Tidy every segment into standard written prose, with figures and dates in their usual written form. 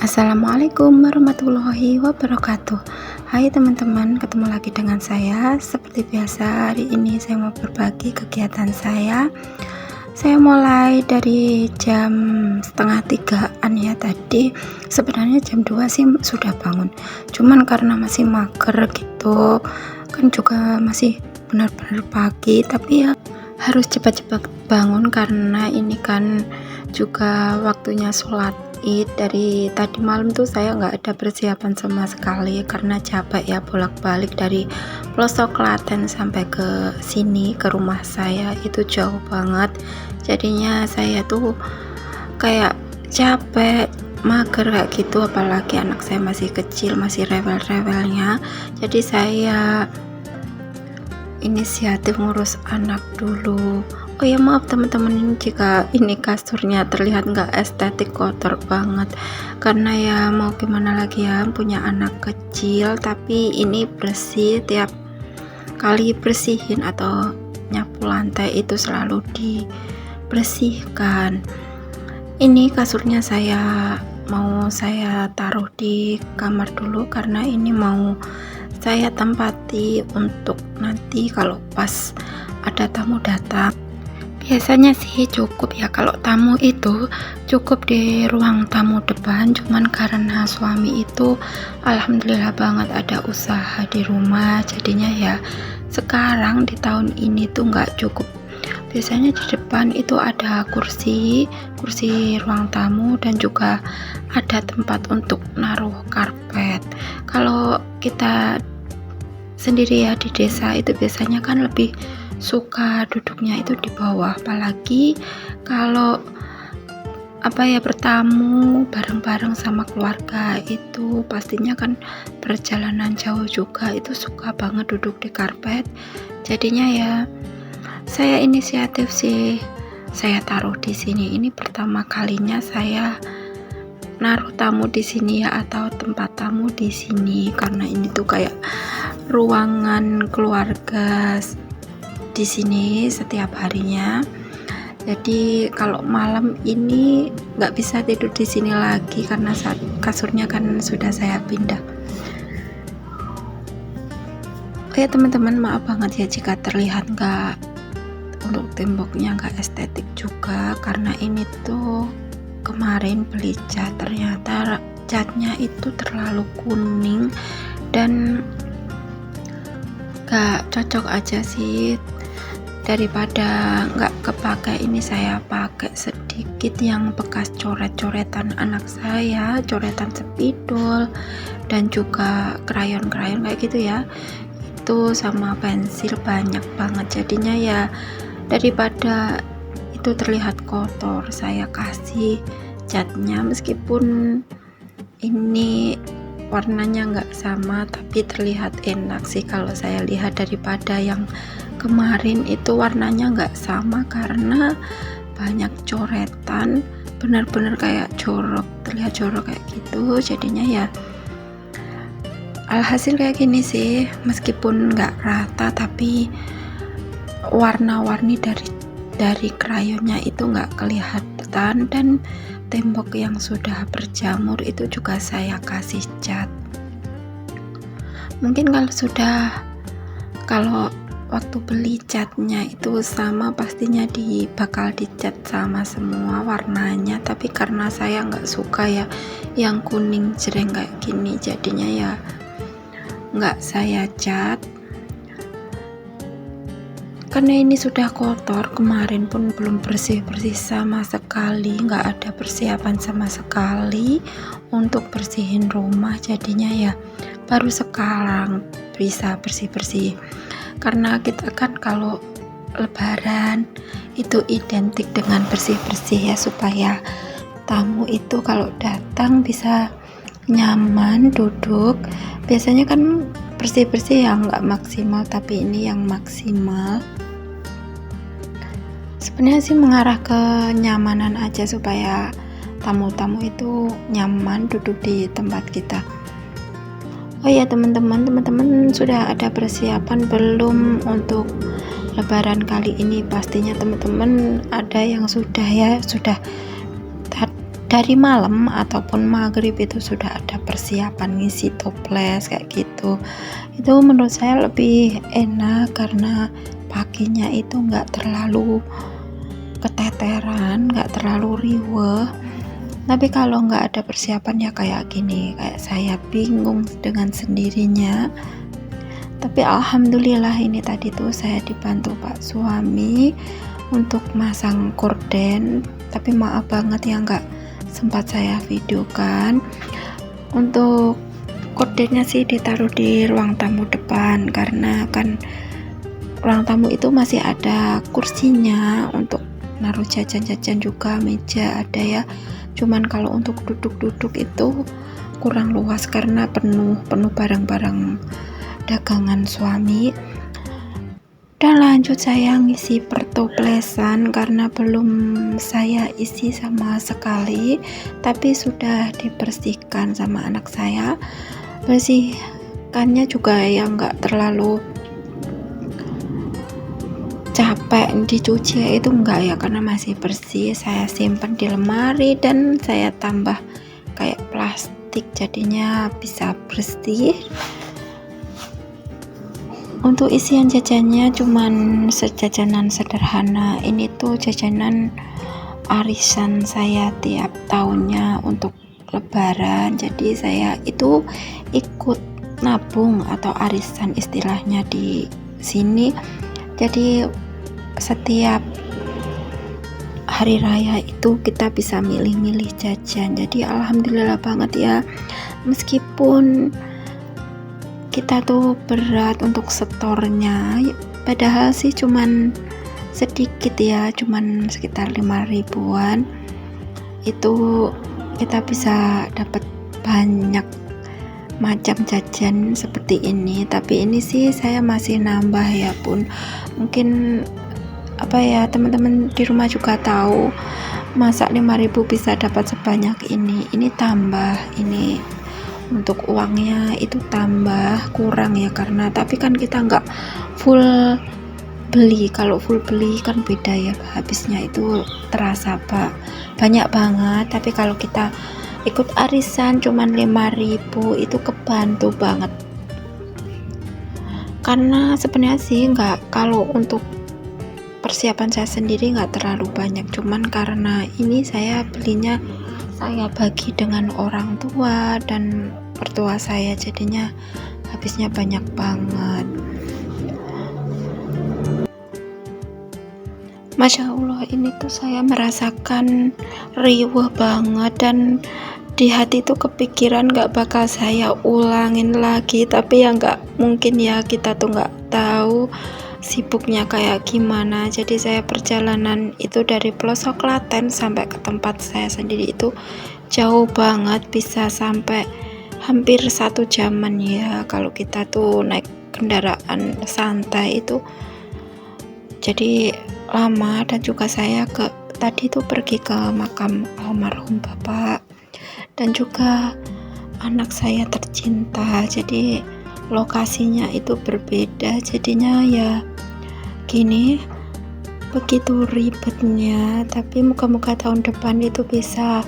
Assalamualaikum warahmatullahi wabarakatuh. Hai teman-teman, ketemu lagi dengan saya. Seperti biasa, hari ini saya mau berbagi kegiatan saya. Saya mulai dari jam setengah 3-an ya tadi. Sebenarnya jam 2 sih sudah bangun. Cuman karena masih mager gitu, kan juga masih benar-benar pagi, tapi ya harus cepat-cepat bangun karena ini kan juga waktunya sholat Id. Dari tadi malam tuh saya nggak ada persiapan sama sekali karena capek ya, bolak-balik dari pelosok Klaten sampai ke sini, ke rumah saya itu jauh banget. Jadinya saya tuh kayak capek, mager kayak gitu, apalagi anak saya masih kecil, masih rewel-rewelnya. Jadi saya inisiatif ngurus anak dulu. Oh ya, maaf teman-teman, ini jika ini kasurnya terlihat nggak estetik, kotor banget, karena ya mau gimana lagi ya, punya anak kecil. Tapi ini bersih, tiap kali bersihin atau nyapu lantai itu selalu dibersihkan. Ini kasurnya mau saya taruh di kamar dulu karena ini mau saya tempati untuk nanti kalau pas ada tamu datang. Biasanya sih cukup ya, kalau tamu itu cukup di ruang tamu depan, cuman karena suami itu alhamdulillah banget ada usaha di rumah, jadinya ya sekarang di tahun ini tuh nggak cukup. Biasanya di depan itu ada kursi ruang tamu dan juga ada tempat untuk naruh karpet. Kalau kita sendiri ya di desa itu biasanya kan lebih suka duduknya itu di bawah, apalagi kalau bertamu bareng-bareng sama keluarga itu pastinya kan perjalanan jauh juga, itu suka banget duduk di karpet. Jadinya ya saya inisiatif sih, saya taruh di sini. Ini pertama kalinya saya naruh tamu di sini ya, atau tempat tamu di sini, karena ini tuh kayak ruangan keluarga di sini setiap harinya. Jadi kalau malam ini nggak bisa tidur di sini lagi karena kasurnya kan sudah saya pindah. Oke teman-teman, maaf banget ya jika terlihat untuk temboknya nggak estetik juga, karena ini tuh kemarin beli cat, ternyata catnya itu terlalu kuning dan gak cocok aja sih. Daripada nggak kepakai, ini saya pakai sedikit yang bekas coret-coretan anak saya, coretan spidol dan juga krayon-krayon kayak gitu ya, itu sama pensil banyak banget. Jadinya ya daripada itu terlihat kotor, saya kasih catnya. Meskipun ini warnanya nggak sama, tapi terlihat enak sih kalau saya lihat, daripada yang kemarin itu warnanya nggak sama karena banyak coretan, benar-benar kayak jorok, terlihat jorok kayak gitu. Jadinya ya alhasil kayak gini sih, meskipun nggak rata tapi warna-warni dari krayonnya itu nggak kelihatan, dan tembok yang sudah berjamur itu juga saya kasih cat. Mungkin kalau waktu beli catnya itu sama, pastinya bakal dicat sama semua warnanya, tapi karena saya nggak suka ya yang kuning jreng kayak gini, jadinya ya nggak saya cat. Karena ini sudah kotor, kemarin pun belum bersih-bersih sama sekali, nggak ada persiapan sama sekali untuk bersihin rumah, jadinya ya baru sekarang bisa bersih-bersih. Karena kita kan kalau lebaran itu identik dengan bersih-bersih ya, supaya tamu itu kalau datang bisa nyaman duduk. Biasanya kan bersih-bersih yang nggak maksimal, tapi ini yang maksimal. Sebenarnya sih mengarah ke nyamanan aja, supaya tamu-tamu itu nyaman duduk di tempat kita. Oh ya teman-teman sudah ada persiapan belum untuk lebaran kali ini? Pastinya teman-teman ada yang sudah dari malam ataupun maghrib itu sudah ada persiapan ngisi toples kayak gitu. Itu menurut saya lebih enak karena paginya itu nggak terlalu keteteran, nggak terlalu riweh. Tapi kalau nggak ada persiapan ya kayak gini, kayak saya bingung dengan sendirinya. Tapi alhamdulillah ini tadi tuh saya dibantu Pak suami untuk masang korden, tapi maaf banget ya nggak sempat saya videokan. Untuk kordennya sih ditaruh di ruang tamu depan, karena kan ruang tamu itu masih ada kursinya untuk naruh jajan-jajan juga, meja ada ya. Cuman kalau untuk duduk-duduk itu kurang luas karena penuh barang-barang dagangan suami. Dan lanjut saya ngisi pertoplesan karena belum saya isi sama sekali, tapi sudah dibersihkan sama anak saya. Bersihkannya juga yang nggak terlalu capek dicuci itu enggak ya, karena masih bersih. Saya simpan di lemari dan saya tambah kayak plastik, jadinya bisa bersih. Untuk isian jajannya cuman sejajanan sederhana. Ini tuh jajanan arisan saya tiap tahunnya untuk lebaran, jadi saya itu ikut nabung atau arisan istilahnya di sini. Jadi setiap hari raya itu kita bisa milih-milih jajan, jadi alhamdulillah banget ya. Meskipun kita tuh berat untuk setornya, padahal sih cuman sedikit ya, cuman sekitar 5 ribuan. Itu kita bisa dapat banyak macam jajan seperti ini. Tapi ini sih saya masih nambah ya pun, mungkin apa ya, teman-teman di rumah juga tahu masa 5.000 bisa dapat sebanyak ini tambah, ini untuk uangnya itu tambah kurang ya, karena tapi kan kita nggak full beli. Kalau full beli kan beda ya, habisnya itu terasa banyak banget. Tapi kalau kita ikut arisan cuman 5.000 itu kebantu banget. Karena sebenarnya sih nggak, kalau untuk persiapan saya sendiri nggak terlalu banyak, cuman karena ini saya belinya saya bagi dengan orang tua dan mertua saya, jadinya habisnya banyak banget. Masya Allah, ini tuh saya merasakan riweh banget, dan di hati tuh kepikiran gak bakal saya ulangin lagi. Tapi ya gak mungkin ya, kita tuh gak tahu sibuknya kayak gimana. Jadi saya perjalanan itu dari pelosok Klaten sampai ke tempat saya sendiri itu jauh banget, bisa sampai hampir 1 jaman ya kalau kita tuh naik kendaraan santai itu, jadi lama. Dan juga saya tadi tuh pergi ke makam almarhum bapak dan juga anak saya tercinta, jadi lokasinya itu berbeda, jadinya ya gini, begitu ribetnya. Tapi moga-moga tahun depan itu bisa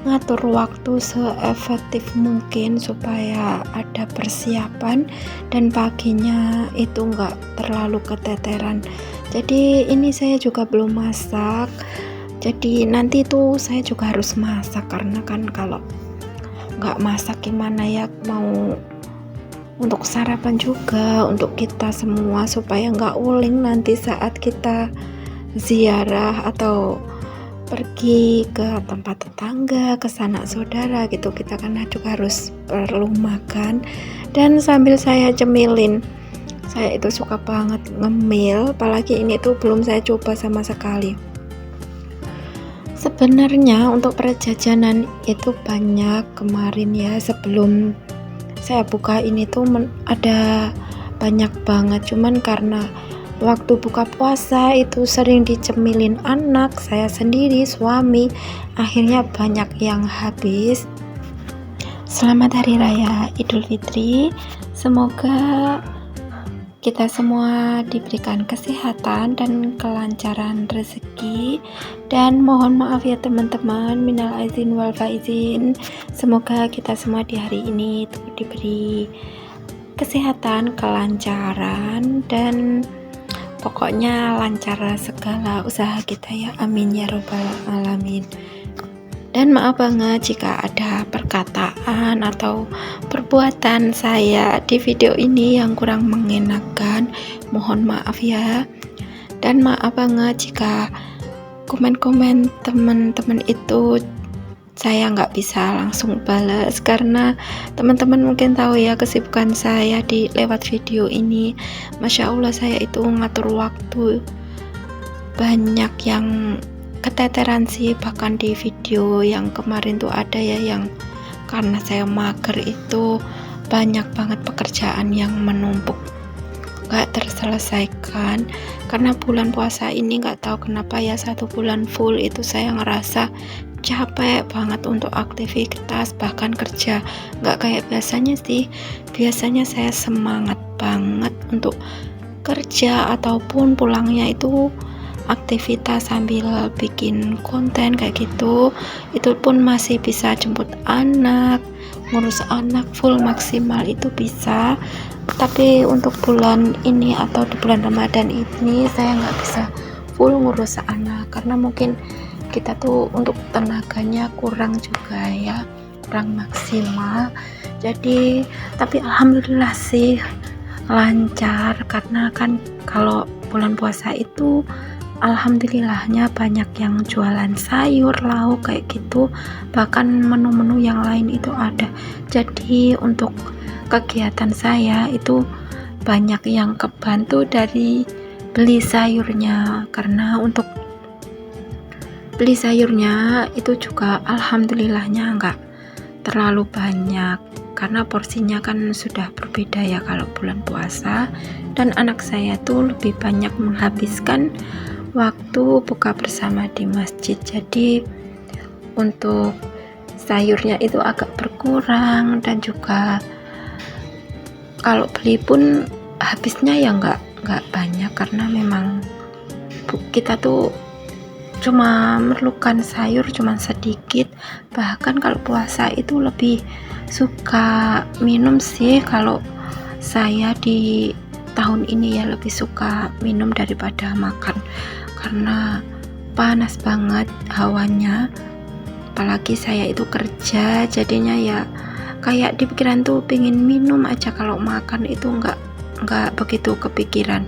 ngatur waktu seefektif mungkin supaya ada persiapan dan paginya itu enggak terlalu keteteran. Jadi ini saya juga belum masak, jadi nanti tuh saya juga harus masak, karena kan kalau enggak masak gimana ya, mau untuk sarapan juga untuk kita semua supaya enggak uling nanti saat kita ziarah atau pergi ke tempat tetangga, ke sanak saudara gitu. Kita kan juga harus perlu makan. Dan sambil saya cemilin, saya itu suka banget ngemil, apalagi ini tuh belum saya coba sama sekali. Sebenarnya untuk perjajanan itu banyak kemarin ya, sebelum saya buka ini tuh ada banyak banget, cuman karena waktu buka puasa itu sering dicemilin anak saya sendiri, suami, akhirnya banyak yang habis. Selamat Hari Raya Idul Fitri, semoga kita semua diberikan kesehatan dan kelancaran rezeki, dan mohon maaf ya teman-teman, minal aizin wal faizin. Semoga kita semua di hari ini diberi kesehatan, kelancaran, dan pokoknya lancar segala usaha kita ya, amin ya robbal alamin. Dan maaf banget jika ada perkataan atau perbuatan saya di video ini yang kurang mengenakan, mohon maaf ya. Dan maaf banget jika komen-komen teman-teman itu saya nggak bisa langsung balas, karena teman-teman mungkin tahu ya kesibukan saya di lewat video ini. Masya Allah, saya itu ngatur waktu banyak yang keteteran sih. Bahkan di video yang kemarin tuh ada ya yang karena saya mager itu banyak banget pekerjaan yang menumpuk gak terselesaikan. Karena bulan puasa ini gak tahu kenapa ya, 1 bulan full itu saya ngerasa capek banget untuk aktivitas, bahkan kerja. Gak kayak biasanya sih. Biasanya saya semangat banget untuk kerja, ataupun pulangnya itu aktivitas sambil bikin konten kayak gitu. Itu pun masih bisa jemput anak, ngurus anak full maksimal itu bisa. Tapi untuk bulan ini atau di bulan Ramadan ini saya nggak bisa full ngurus anak, karena mungkin kita tuh untuk tenaganya kurang juga ya, kurang maksimal. Jadi tapi alhamdulillah sih lancar, karena kan kalau bulan puasa itu alhamdulillahnya banyak yang jualan sayur, lauk kayak gitu, bahkan menu-menu yang lain itu ada. Jadi untuk kegiatan saya itu banyak yang kebantu dari beli sayurnya, karena untuk beli sayurnya itu juga alhamdulillahnya nggak terlalu banyak, karena porsinya kan sudah berbeda ya kalau bulan puasa. Dan anak saya tuh lebih banyak menghabiskan waktu buka bersama di masjid, jadi untuk sayurnya itu agak berkurang. Dan juga kalau beli pun habisnya ya nggak banyak, karena memang kita tuh cuma memerlukan sayur cuma sedikit. Bahkan kalau puasa itu lebih suka minum sih. Kalau saya di tahun ini ya lebih suka minum daripada makan, karena panas banget hawanya, apalagi saya itu kerja, jadinya ya kayak di pikiran tuh pengen minum aja. Kalau makan itu nggak begitu kepikiran.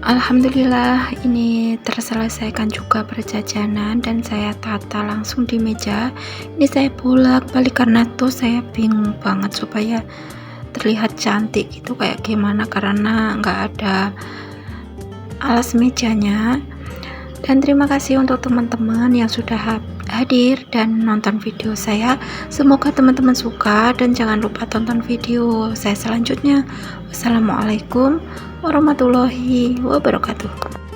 Alhamdulillah ini terselesaikan juga perjajanan dan saya tata langsung di meja. Ini saya bolak-balik karena tuh saya bingung banget supaya terlihat cantik gitu kayak gimana, karena nggak ada alas mejanya. Dan terima kasih untuk teman-teman yang sudah hadir dan nonton video saya. Semoga teman-teman suka dan jangan lupa tonton video saya selanjutnya. Wassalamualaikum warahmatullahi wabarakatuh.